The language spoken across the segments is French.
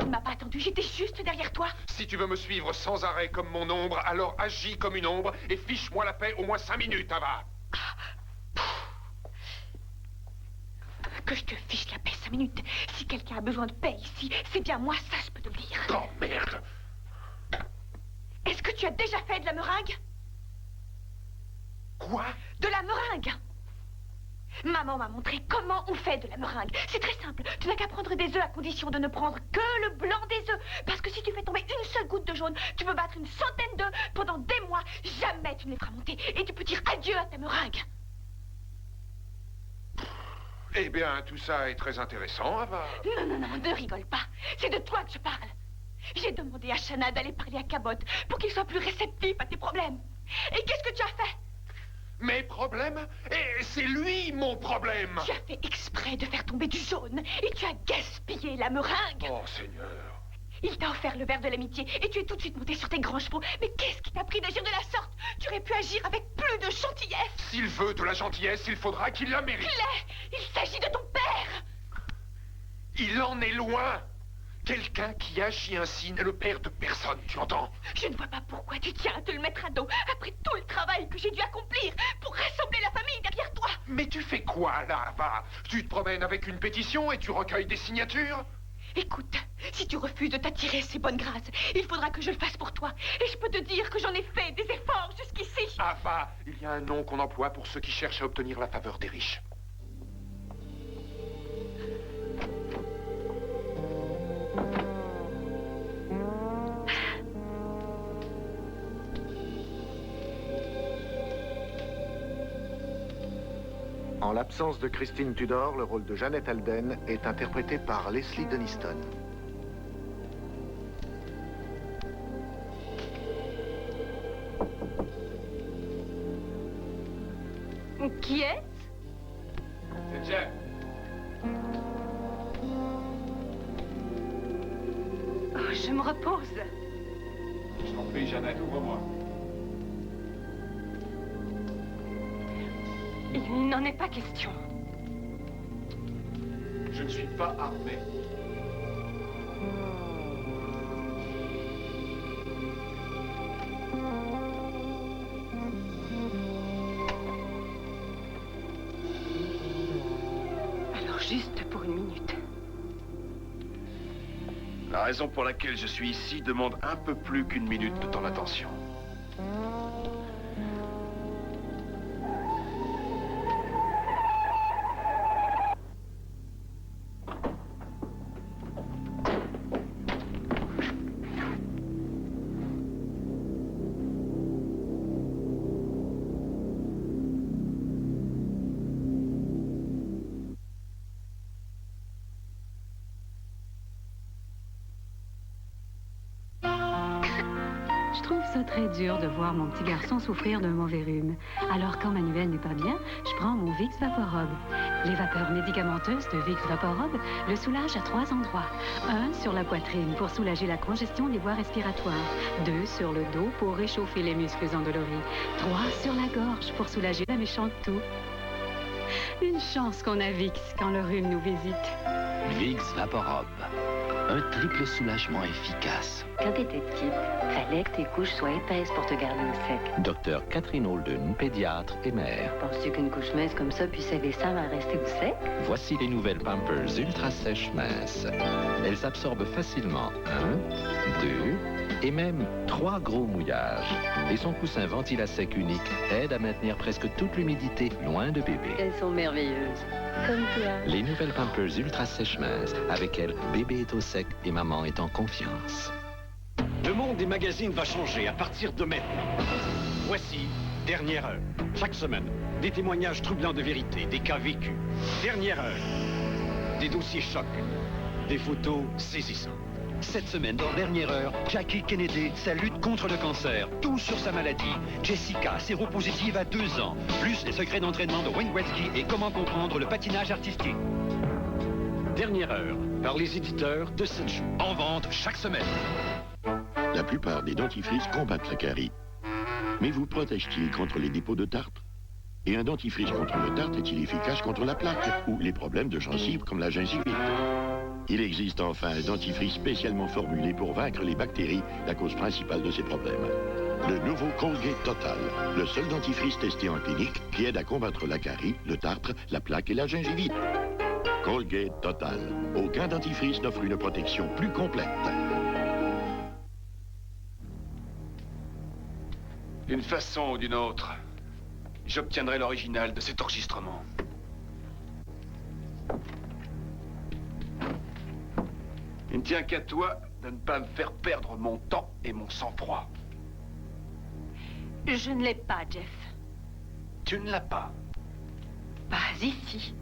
ne m'as pas attendu, j'étais juste derrière toi. Si tu veux me suivre sans arrêt comme mon ombre, alors agis comme une ombre et fiche-moi la paix au moins 5 minutes, Ava. Que je te fiche la paix 5 minutes. Si quelqu'un a besoin de paix ici, c'est bien moi, ça je peux te le dire. Oh merde! Est-ce que tu as déjà fait de la meringue? Quoi? De la meringue! Maman m'a montré comment on fait de la meringue. C'est très simple. Tu n'as qu'à prendre des œufs à condition de ne prendre que le blanc des œufs. Parce que si tu fais tomber une seule goutte de jaune, tu peux battre une centaine d'œufs pendant des mois. Jamais tu ne les feras monter. Et tu peux dire adieu à ta meringue. Eh bien, tout ça est très intéressant, Ava. Non, ne rigole pas. C'est de toi que je parle. J'ai demandé à Shanna d'aller parler à Cabot pour qu'il soit plus réceptif à tes problèmes. Et qu'est-ce que tu as fait? Mes problèmes? Et c'est lui mon problème! Tu as fait exprès de faire tomber du jaune et tu as gaspillé la meringue. Oh, Seigneur. Il t'a offert le verre de l'amitié et tu es tout de suite monté sur tes grands chevaux. Mais qu'est-ce qui t'a pris d'agir de la sorte? Tu aurais pu agir avec plus de gentillesse. S'il veut de la gentillesse, il faudra qu'il la mérite. Il s'agit de ton père. Il en est loin. Quelqu'un qui agit ainsi n'est le père de personne, tu entends? Je ne vois pas pourquoi tu tiens à te le mettre à dos après tout le travail que j'ai dû accomplir pour rassembler la famille derrière toi. Mais tu fais quoi, là, Ava? Tu te promènes avec une pétition et tu recueilles des signatures? Écoute, si tu refuses de t'attirer ces bonnes grâces, il faudra que je le fasse pour toi. Et je peux te dire que j'en ai fait des efforts jusqu'ici. Ava, il y a un nom qu'on emploie pour ceux qui cherchent à obtenir la faveur des riches. En l'absence de Christine Tudor, le rôle de Jeannette Alden est interprété par Leslie Denniston. Qui est-ce? C'est Jeff. Oh, je me repose. Je t'en prie, Jeannette, ouvre-moi. Il n'en est pas question. Je ne suis pas armé. Alors juste pour une minute. La raison pour laquelle je suis ici demande un peu plus qu'une minute de ton attention. Je trouve ça très dur de voir mon petit garçon souffrir d'un mauvais rhume. Alors quand Manuel n'est pas bien, je prends mon Vicks Vaporob. Les vapeurs médicamenteuses de Vicks Vaporob le soulagent à 3 endroits. 1 sur la poitrine pour soulager la congestion des voies respiratoires. 2 sur le dos pour réchauffer les muscles endoloris. 3 sur la gorge pour soulager la méchante toux. Une chance qu'on a Vicks quand le rhume nous visite. Vicks Vaporob. Un triple soulagement efficace. Quand t'étais petite, fallait que tes couches soient épaisses pour te garder au sec. Docteur Catherine Holden, pédiatre et mère. Penses-tu qu'une couche mince comme ça puisse aider Sam à rester au sec? Voici les nouvelles Pampers ultra sèches minces. Elles absorbent facilement 1, 2 et même 3 gros mouillages. Et son coussin ventilà-sec unique aide à maintenir presque toute l'humidité loin de bébé. Elles sont merveilleuses. Comme toi. Les nouvelles Pampers ultra sèches minces. Avec elles, bébé est au sec et maman est en confiance. Le monde des magazines va changer à partir de maintenant. Voici Dernière Heure. Chaque semaine, des témoignages troublants de vérité, des cas vécus. Dernière Heure. Des dossiers chocs. Des photos saisissantes. Cette semaine, dans Dernière Heure, Jackie Kennedy, sa lutte contre le cancer. Tout sur sa maladie. Jessica, séropositive à 2 ans. Plus les secrets d'entraînement de Wayne Gretzky et comment comprendre le patinage artistique. Dernière Heure, par les éditeurs de Senju. En vente chaque semaine. La plupart des dentifrices combattent la carie. Mais vous protège-t-il contre les dépôts de tartre? Et un dentifrice contre le tartre est-il efficace contre la plaque ou les problèmes de gencives comme la gingivite? Il existe enfin un dentifrice spécialement formulé pour vaincre les bactéries, la cause principale de ces problèmes. Le nouveau Colgate Total, le seul dentifrice testé en clinique qui aide à combattre la carie, le tartre, la plaque et la gingivite. Colgate Total. Aucun dentifrice n'offre une protection plus complète. D'une façon ou d'une autre, j'obtiendrai l'original de cet enregistrement. Il ne tient qu'à toi de ne pas me faire perdre mon temps et mon sang-froid. Je ne l'ai pas, Jeff. Tu ne l'as pas. Pas ici.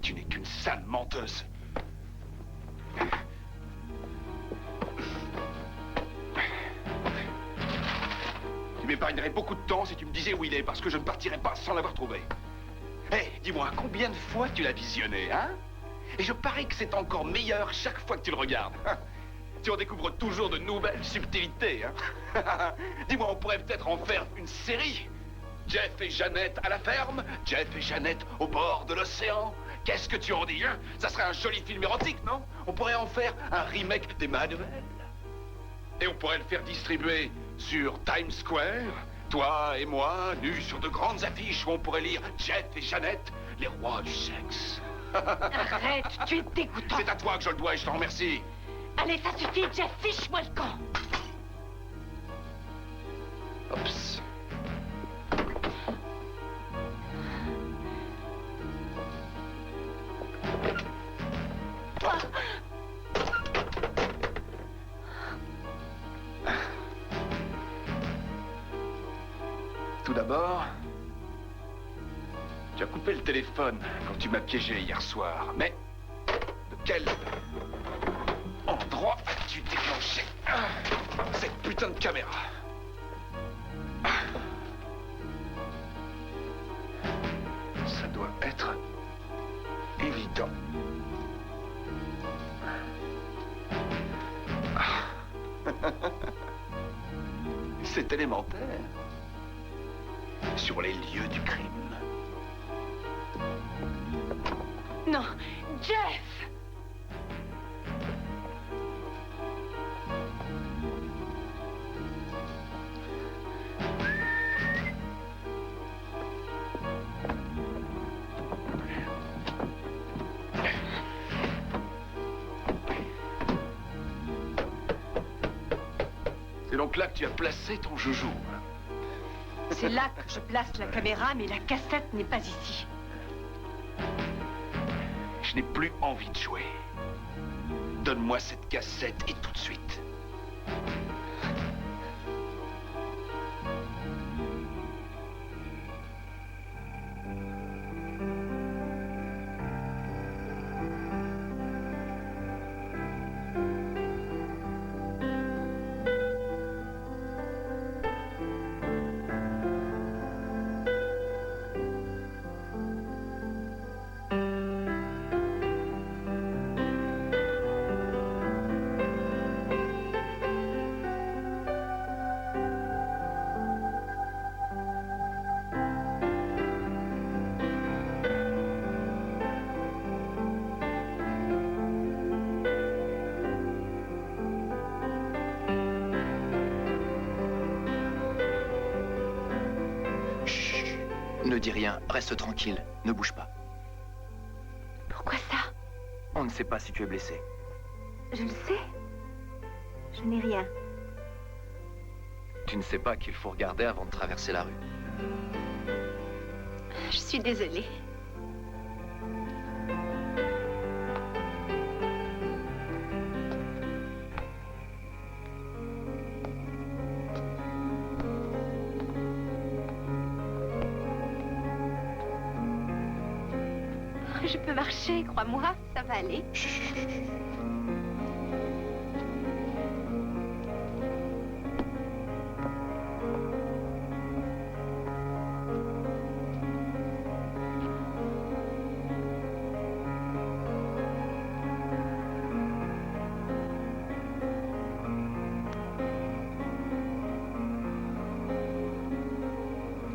Tu n'es qu'une sale menteuse. Tu m'épargnerais beaucoup de temps si tu me disais où il est, parce que je ne partirais pas sans l'avoir trouvé. Hé, dis-moi, combien de fois tu l'as visionné, hein? Et je parie que c'est encore meilleur chaque fois que tu le regardes. Tu en découvres toujours de nouvelles subtilités, hein? Dis-moi, on pourrait peut-être en faire une série. Jeff et Jeannette à la ferme, Jeff et Jeannette au bord de l'océan. Qu'est-ce que tu en dis, hein? Ça serait un joli film érotique, non? On pourrait en faire un remake d'Emmanuel. Et on pourrait le faire distribuer sur Times Square. Toi et moi, nus sur de grandes affiches où on pourrait lire Jeff et Jeannette, les rois du sexe. Arrête, tu es dégoûtant. C'est à toi que je le dois et je t'en remercie. Allez, ça suffit, Jeff, fiche-moi le camp. Oups. Tout d'abord, tu as coupé le téléphone quand tu m'as piégé hier soir. Mais de quel endroit as-tu déclenché cette putain de caméra? Ça doit être évident. C'est élémentaire. Sur les lieux du crime. Non, Jeff! C'est donc là que tu as placé ton joujou. C'est là que je place la caméra, mais la cassette n'est pas ici. Je n'ai plus envie de jouer. Donne-moi cette cassette et tout de suite. Ne dis rien, reste tranquille, ne bouge pas. Pourquoi ça? On ne sait pas si tu es blessé. Je le sais. Je n'ai rien. Tu ne sais pas qu'il faut regarder avant de traverser la rue. Je suis désolée. Je peux marcher, crois-moi, ça va aller.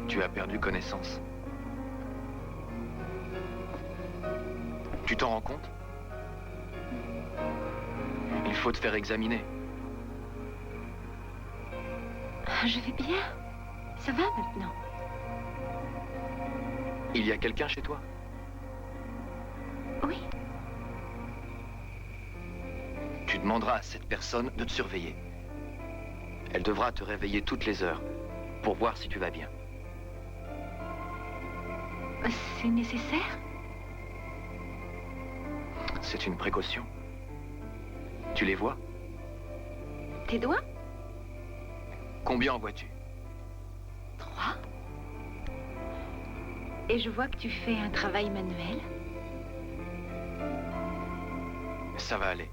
Tu as perdu connaissance. Tu t'en rends compte? faut te faire examiner. Je vais bien. Ça va maintenant? Il y a quelqu'un chez toi? Oui. Tu demanderas à cette personne de te surveiller. Elle devra te réveiller toutes les heures pour voir si tu vas bien. C'est nécessaire? C'est une précaution. Tu les vois? Tes doigts? Combien en vois-tu? 3. Et je vois que tu fais un travail manuel. Ça va aller.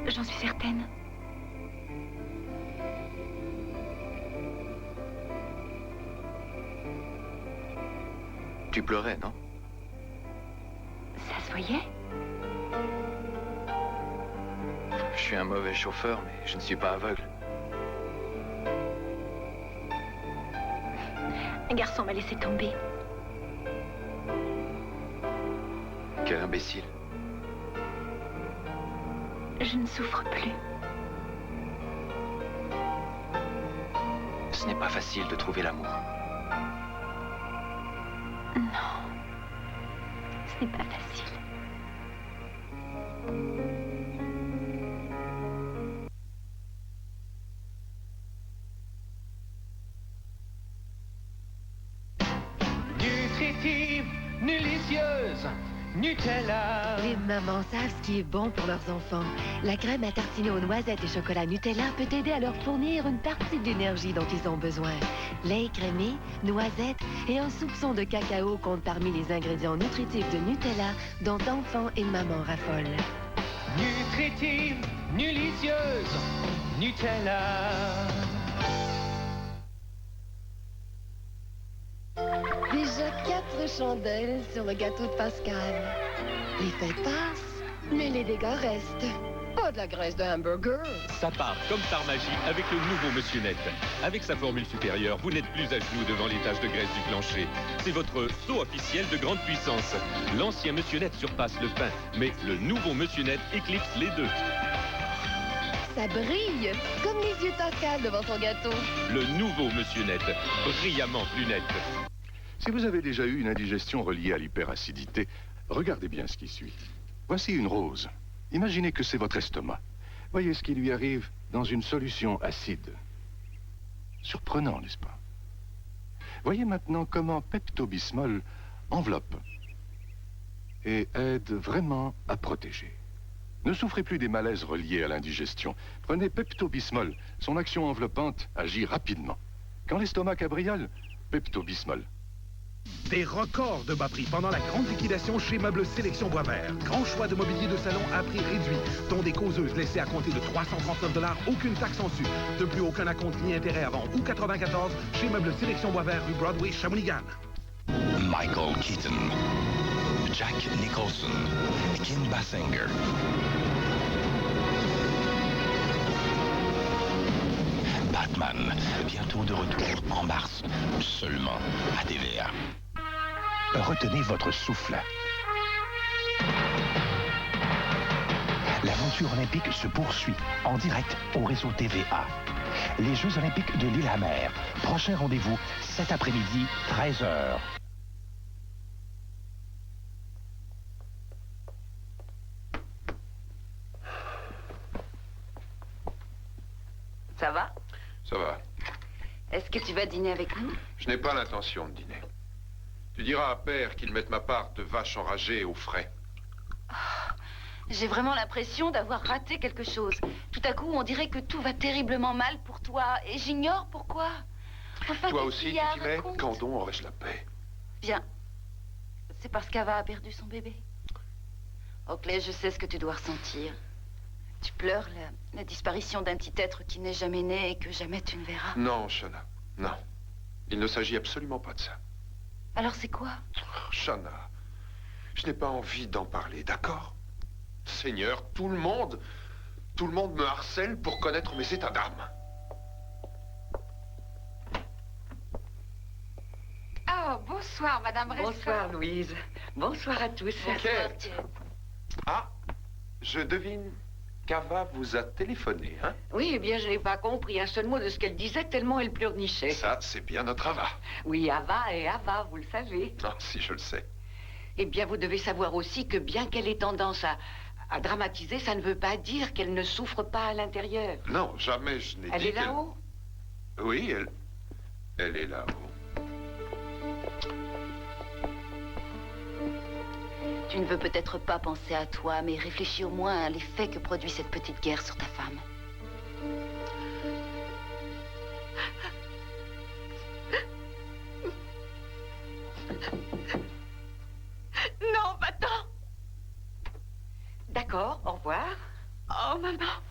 J'en suis certaine. Tu pleurais, non? Ça se voyait? Je suis un mauvais chauffeur, mais je ne suis pas aveugle. Un garçon m'a laissé tomber. Quel imbécile. Je ne souffre plus. Ce n'est pas facile de trouver l'amour. Non. Ce n'est pas facile. Nutritive, nulicieuse, Nutella. Les mamans savent ce qui est bon pour leurs enfants. La crème à tartiner aux noisettes et chocolat Nutella peut aider à leur fournir une partie de l'énergie dont ils ont besoin. Lait crémé, noisettes et un soupçon de cacao comptent parmi les ingrédients nutritifs de Nutella dont enfants et mamans raffolent. Nutritive, nulicieuse, Nutella. Déjà 4 chandelles sur le gâteau de Pascal. Les fêtes passent, mais les dégâts restent. Pas de la graisse de hamburger. Ça part comme par magie avec le nouveau Monsieur Net. Avec sa formule supérieure, vous n'êtes plus à genoux devant les taches de graisse du plancher. C'est votre saut officiel de grande puissance. L'ancien Monsieur Net surpasse le pain, mais le nouveau Monsieur Net éclipse les deux. Ça brille, comme les yeux de Pascal devant son gâteau. Le nouveau Monsieur Net, brillamment plus net. Si vous avez déjà eu une indigestion reliée à l'hyperacidité, regardez bien ce qui suit. Voici une rose. Imaginez que c'est votre estomac. Voyez ce qui lui arrive dans une solution acide. Surprenant, n'est-ce pas? Voyez maintenant comment Pepto-Bismol enveloppe et aide vraiment à protéger. Ne souffrez plus des malaises reliés à l'indigestion. Prenez Pepto-Bismol. Son action enveloppante agit rapidement. Quand l'estomac cabriole, Pepto-Bismol. Des records de bas prix pendant la grande liquidation chez Meubles Sélection Boisvert. Grand choix de mobilier de salon à prix réduit, dont des causeuses laissées à compter de 339 $, aucune taxe en sus. De plus, aucun acompte ni intérêt avant août 94 chez Meubles Sélection Boisvert, rue Broadway, Shawinigan. Michael Keaton, Jack Nicholson, Kim Basinger. Batman, bientôt de retour en mars, seulement à TVA. Retenez votre souffle. L'aventure olympique se poursuit en direct au réseau TVA. Les Jeux olympiques de Lillehammer. Prochain rendez-vous cet après-midi, 13h. Ça va? Ça va. Est-ce que tu vas dîner avec nous? Je n'ai pas l'intention de dîner. Tu diras à Père qu'il mette ma part de vache enragée au frais. Oh, j'ai vraiment l'impression d'avoir raté quelque chose. Tout à coup, on dirait que tout va terriblement mal pour toi. Et j'ignore pourquoi. Enfin, toi aussi, tu t'y mets? raconte. Quand donc aurais-je la paix? Bien. C'est parce qu'Ava a perdu son bébé. Oakley, je sais ce que tu dois ressentir. Tu pleures la disparition d'un petit être qui n'est jamais né et que jamais tu ne verras. Non, Shana, non. Il ne s'agit absolument pas de ça. Alors c'est quoi? Shana, je n'ai pas envie d'en parler, d'accord? Seigneur, tout le monde me harcèle pour connaître mes états d'âme. Oh, bonsoir, Madame Rescott. Bonsoir, Louise. Bonsoir à tous. Kate. Ah, Je devine qu'Ava vous a téléphoné, hein? Oui, eh bien, je n'ai pas compris un seul mot de ce qu'elle disait, tellement elle pleurnichait. Ça, c'est bien notre Ava. Oui, Ava et Ava, vous le savez. Non, si je le sais. Eh bien, vous devez savoir aussi que bien qu'elle ait tendance à dramatiser, ça ne veut pas dire qu'elle ne souffre pas à l'intérieur. Non, jamais je n'ai dit Elle est là-haut? Oui, elle est là-haut. Tu ne veux peut-être pas penser à toi, mais réfléchis au moins à l'effet que produit cette petite guerre sur ta femme. Non, va-t'en. D'accord, au revoir. Oh, maman.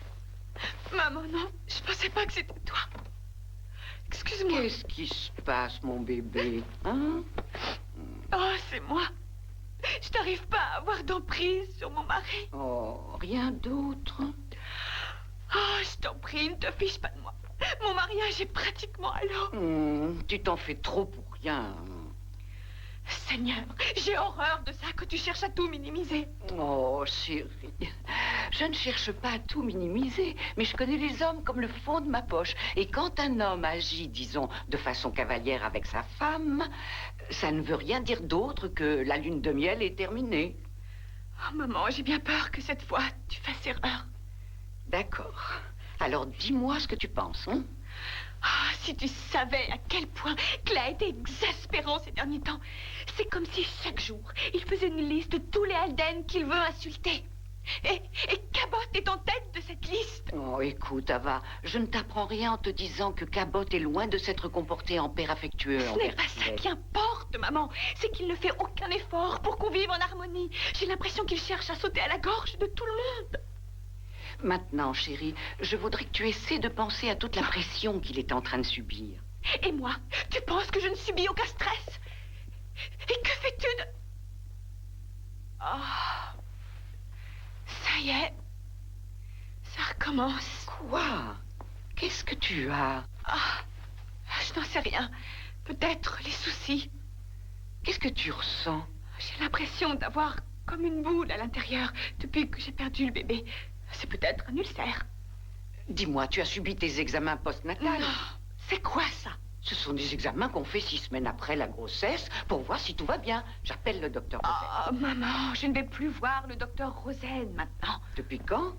Maman, non, je pensais pas que c'était toi. Excuse-moi. Qu'est-ce qui se passe, mon bébé, hein? Oh, c'est moi. Je n'arrive pas à avoir d'emprise sur mon mari. Oh, rien d'autre? Oh, je t'en prie, ne te fiche pas de moi. Mon mariage est pratiquement à l'eau. Tu t'en fais trop pour rien. Seigneur, j'ai horreur de ça, que tu cherches à tout minimiser. Oh, chérie, je ne cherche pas à tout minimiser, mais je connais les hommes comme le fond de ma poche. Et quand un homme agit, disons, de façon cavalière avec sa femme, ça ne veut rien dire d'autre que la lune de miel est terminée. Oh, maman, j'ai bien peur que cette fois, tu fasses erreur. D'accord. Alors, dis-moi ce que tu penses, hein? Ah, si tu savais à quel point Clay a été exaspérant ces derniers temps. C'est comme si chaque jour, il faisait une liste de tous les Alden qu'il veut insulter. Et Cabot est en tête de cette liste. Oh, écoute, Ava, je ne t'apprends rien en te disant que Cabot est loin de s'être comporté en père affectueux. Ce n'est pas ça qui importe, maman. C'est qu'il ne fait aucun effort pour qu'on vive en harmonie. J'ai l'impression qu'il cherche à sauter à la gorge de tout le monde. Maintenant, chérie, je voudrais que tu essaies de penser à toute la pression qu'il est en train de subir. Et moi, tu penses que je ne subis aucun stress? Et que fais-tu de... Oh... Ça y est. Ça recommence. Quoi? Qu'est-ce que tu as? Ah, je n'en sais rien. Peut-être les soucis. Qu'est-ce que tu ressens? J'ai l'impression d'avoir comme une boule à l'intérieur depuis que j'ai perdu le bébé. C'est peut-être un ulcère. Dis-moi, tu as subi tes examens post-natals? Non, c'est quoi ça? Ce sont des examens qu'on fait 6 semaines après la grossesse pour voir si tout va bien. J'appelle le docteur Rosen. Oh, maman, je ne vais plus voir le docteur Rosen maintenant. Depuis quand?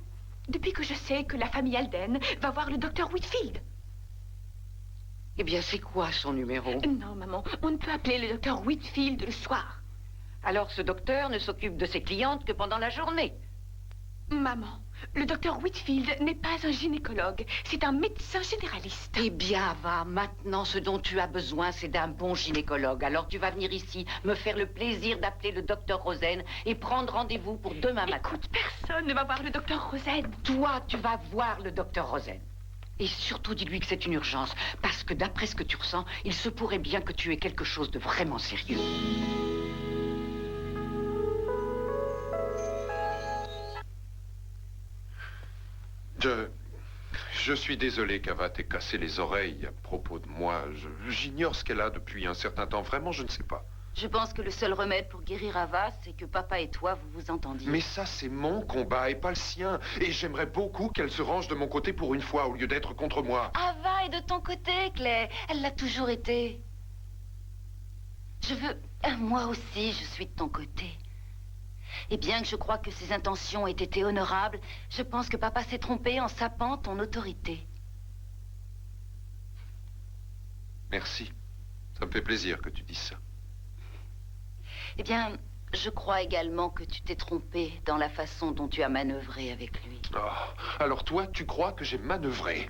Depuis que je sais que la famille Alden va voir le docteur Whitfield. Eh bien, c'est quoi son numéro? Non, maman, on ne peut appeler le docteur Whitfield le soir. Alors, ce docteur ne s'occupe de ses clientes que pendant la journée? Maman, le docteur Whitfield n'est pas un gynécologue, c'est un médecin généraliste. Eh bien, Ava, maintenant, ce dont tu as besoin, c'est d'un bon gynécologue. Alors, tu vas venir ici, me faire le plaisir d'appeler le docteur Rosen et prendre rendez-vous pour demain matin. Écoute, personne ne va voir le docteur Rosen. Toi, tu vas voir le docteur Rosen. Et surtout, dis-lui que c'est une urgence, parce que d'après ce que tu ressens, il se pourrait bien que tu aies quelque chose de vraiment sérieux. Je suis désolé qu'Ava t'ait cassé les oreilles à propos de moi. J'ignore ce qu'elle a depuis un certain temps. Vraiment, je ne sais pas. Je pense que le seul remède pour guérir Ava, c'est que papa et toi, vous vous entendiez. Mais ça, c'est mon combat et pas le sien. Et j'aimerais beaucoup qu'elle se range de mon côté pour une fois, au lieu d'être contre moi. Ava est de ton côté, Clay. Elle l'a toujours été. Je veux... Moi aussi, je suis de ton côté. Et bien que je crois que ses intentions aient été honorables, je pense que papa s'est trompé en sapant ton autorité. Merci. Ça me fait plaisir que tu dises ça. Eh bien, je crois également que tu t'es trompé dans la façon dont tu as manœuvré avec lui. Oh, alors toi, tu crois que j'ai manœuvré?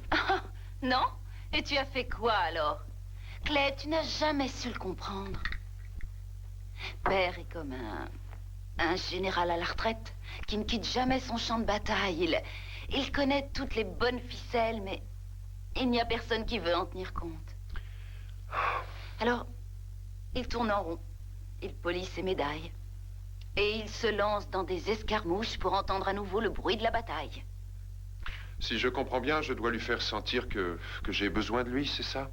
Non? Et tu as fait quoi alors? Clay, tu n'as jamais su le comprendre. Père est comme un général à la retraite qui ne quitte jamais son champ de bataille. Il connaît toutes les bonnes ficelles, mais il n'y a personne qui veut en tenir compte. Alors, il tourne en rond. Il polit ses médailles. Et il se lance dans des escarmouches pour entendre à nouveau le bruit de la bataille. Si je comprends bien, je dois lui faire sentir que j'ai besoin de lui, c'est ça?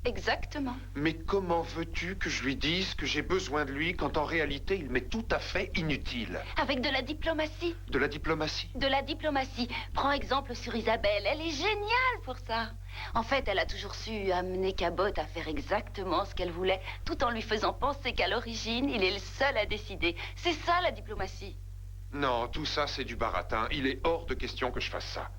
Exactement. Mais comment veux-tu que je lui dise que j'ai besoin de lui quand en réalité il m'est tout à fait inutile? Avec de la diplomatie. De la diplomatie? De la diplomatie. Prends exemple sur Isabelle. Elle est géniale pour ça. En fait, elle a toujours su amener Cabot à faire exactement ce qu'elle voulait, tout en lui faisant penser qu'à l'origine, il est le seul à décider. C'est ça, la diplomatie. Non, tout ça, c'est du baratin. Il est hors de question que je fasse ça.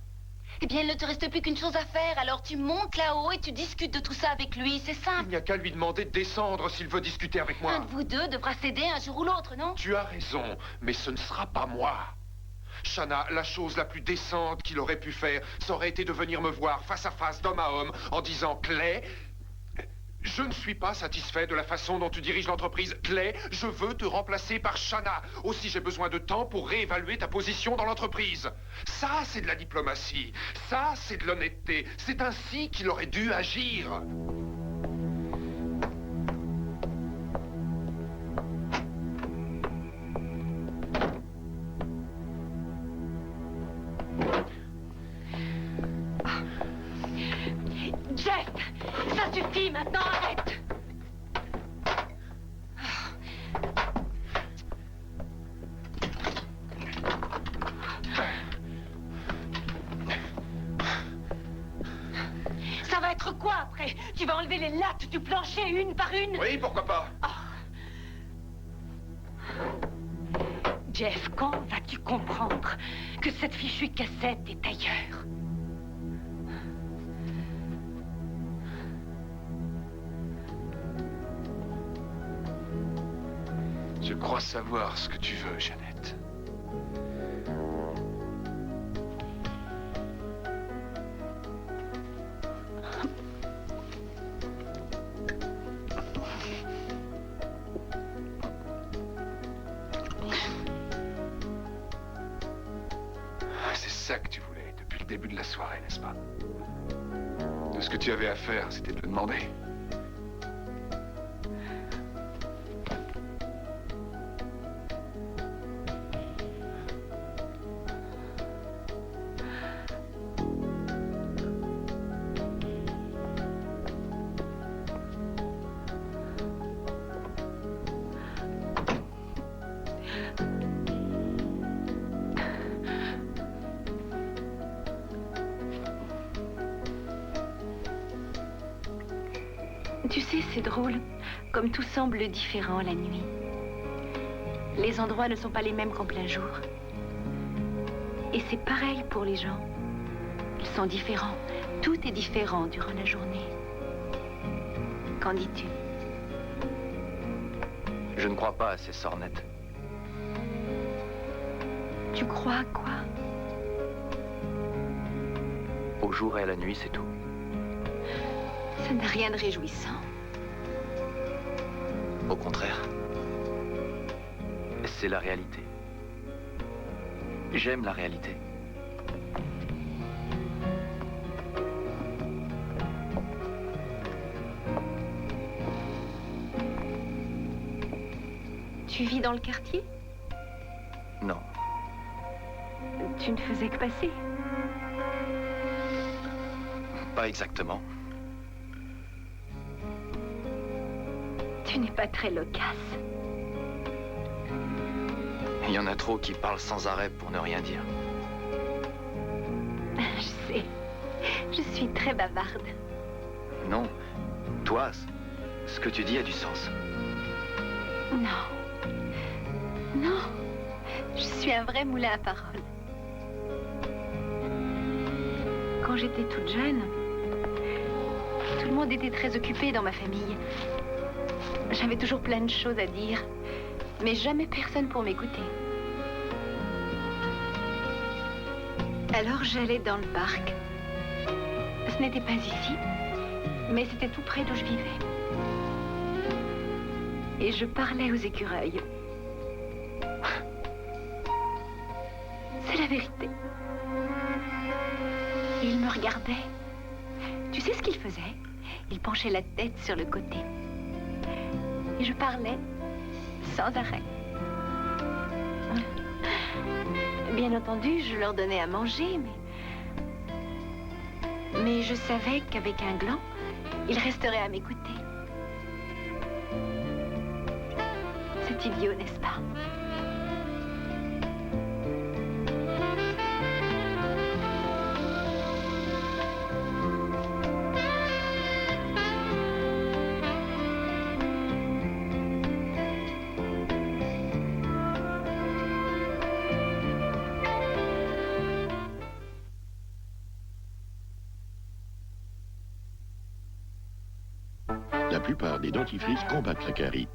Eh bien, il ne te reste plus qu'une chose à faire. Alors tu montes là-haut et tu discutes de tout ça avec lui. C'est simple. Il n'y a qu'à lui demander de descendre s'il veut discuter avec moi. Un de vous deux devra céder un jour ou l'autre, non? Tu as raison, mais ce ne sera pas moi. Shanna, la chose la plus décente qu'il aurait pu faire, ça aurait été de venir me voir face à face, d'homme à homme, en disant « Clay, je ne suis pas satisfait de la façon dont tu diriges l'entreprise. Clay, je veux te remplacer par Shanna. Aussi, j'ai besoin de temps pour réévaluer ta position dans l'entreprise. » Ça, c'est de la diplomatie. Ça, c'est de l'honnêteté. C'est ainsi qu'il aurait dû agir. Jeff, ça suffit maintenant, arrête. Ça va être quoi après? Tu vas enlever les lattes du plancher une par une? Oui, pourquoi pas? Jeff, quand vas-tu comprendre que cette fichue cassette est ailleurs? Je crois savoir ce que tu veux, Jeannette. C'est ça que tu voulais depuis le début de la soirée, n'est-ce pas? Tout ce que tu avais à faire, c'était de le demander. Tu sais, c'est drôle, comme tout semble différent la nuit. Les endroits ne sont pas les mêmes qu'en plein jour. Et c'est pareil pour les gens. Ils sont différents. Tout est différent durant la journée. Qu'en dis-tu? Je ne crois pas à ces sornettes. Tu crois à quoi? Au jour et à la nuit, c'est tout. Ça n'a rien de réjouissant. Au contraire. C'est la réalité. J'aime la réalité. Tu vis dans le quartier? Non. Tu ne faisais que passer? Pas exactement. Tu n'es pas très loquace. Il y en a trop qui parlent sans arrêt pour ne rien dire. Je sais. Je suis très bavarde. Non. Toi, ce que tu dis a du sens. Non. Non. Je suis un vrai moulin à parole. Quand j'étais toute jeune, tout le monde était très occupé dans ma famille. J'avais toujours plein de choses à dire, mais jamais personne pour m'écouter. Alors j'allais dans le parc. Ce n'était pas ici, mais c'était tout près d'où je vivais. Et je parlais aux écureuils. C'est la vérité. Et ils me regardaient. Tu sais ce qu'ils faisaient? Ils penchaient la tête sur le côté. Et je parlais sans arrêt. Bien entendu, je leur donnais à manger, mais je savais qu'avec un gland, il resterait à m'écouter. C'est idiot, n'est-ce pas? La plupart des dentifrices combattent la carie.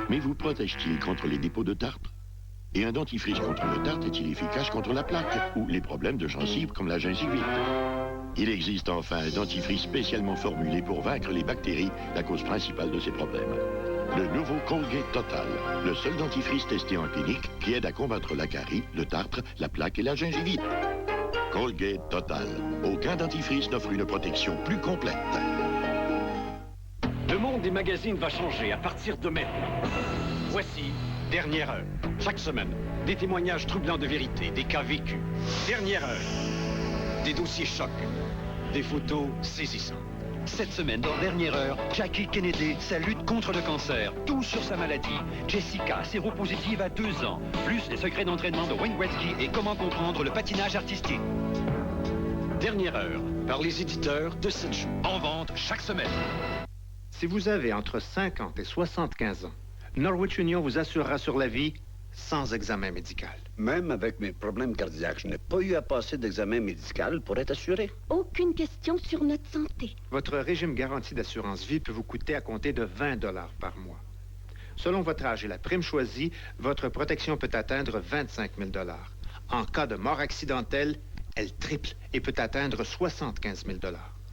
Mais vous protège-t-il contre les dépôts de tartre? Et un dentifrice contre le tartre est-il efficace contre la plaque ou les problèmes de gencives comme la gingivite? Il existe enfin un dentifrice spécialement formulé pour vaincre les bactéries, la cause principale de ces problèmes. Le nouveau Colgate Total, le seul dentifrice testé en clinique qui aide à combattre la carie, le tartre, la plaque et la gingivite. Colgate Total. Aucun dentifrice n'offre une protection plus complète. Le monde des magazines va changer à partir de maintenant. Voici Dernière Heure. Chaque semaine, des témoignages troublants de vérité, des cas vécus. Dernière Heure. Des dossiers chocs. Des photos saisissantes. Cette semaine, dans Dernière Heure, Jackie Kennedy, sa lutte contre le cancer. Tout sur sa maladie. Jessica, séropositive à 2 ans. Plus les secrets d'entraînement de Wayne Gretzky et comment comprendre le patinage artistique. Dernière Heure, par les éditeurs de 7 jours. En vente chaque semaine. Si vous avez entre 50 et 75 ans, Norwich Union vous assurera sur la vie sans examen médical. Même avec mes problèmes cardiaques, je n'ai pas eu à passer d'examen médical pour être assuré. Aucune question sur notre santé. Votre régime garanti d'assurance vie peut vous coûter à compter de 20 $ par mois. Selon votre âge et la prime choisie, votre protection peut atteindre 25 000 $. En cas de mort accidentelle, elle triple et peut atteindre 75 000 $.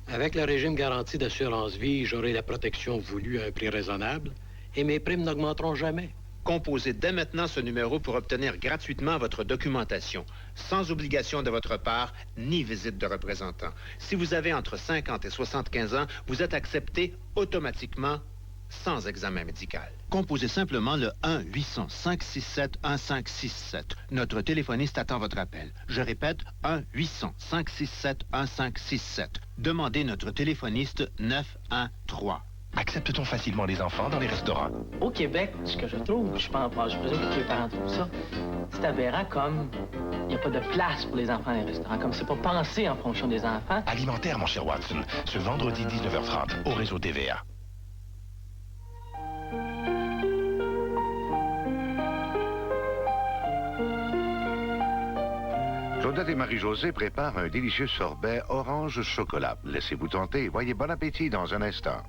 Avec le régime garanti d'assurance vie, j'aurai la protection voulue à un prix raisonnable et mes primes n'augmenteront jamais. Composez dès maintenant ce numéro pour obtenir gratuitement votre documentation, sans obligation de votre part, ni visite de représentant. Si vous avez entre 50 et 75 ans, vous êtes accepté automatiquement sans examen médical. Composez simplement le 1-800-567-1567. Notre téléphoniste attend votre appel. Je répète, 1-800-567-1567. Demandez notre téléphoniste 913. Accepte-t-on facilement les enfants dans les restaurants? Au Québec, ce que je trouve, je présume que tous les parents trouvent ça, c'est aberrant comme il n'y a pas de place pour les enfants dans les restaurants, comme c'est pas pensé en fonction des enfants. Alimentaire, mon cher Watson, ce vendredi 19h30 au réseau TVA. Claudette et Marie-Josée préparent un délicieux sorbet orange chocolat. Laissez-vous tenter. Voyez, bon appétit dans un instant.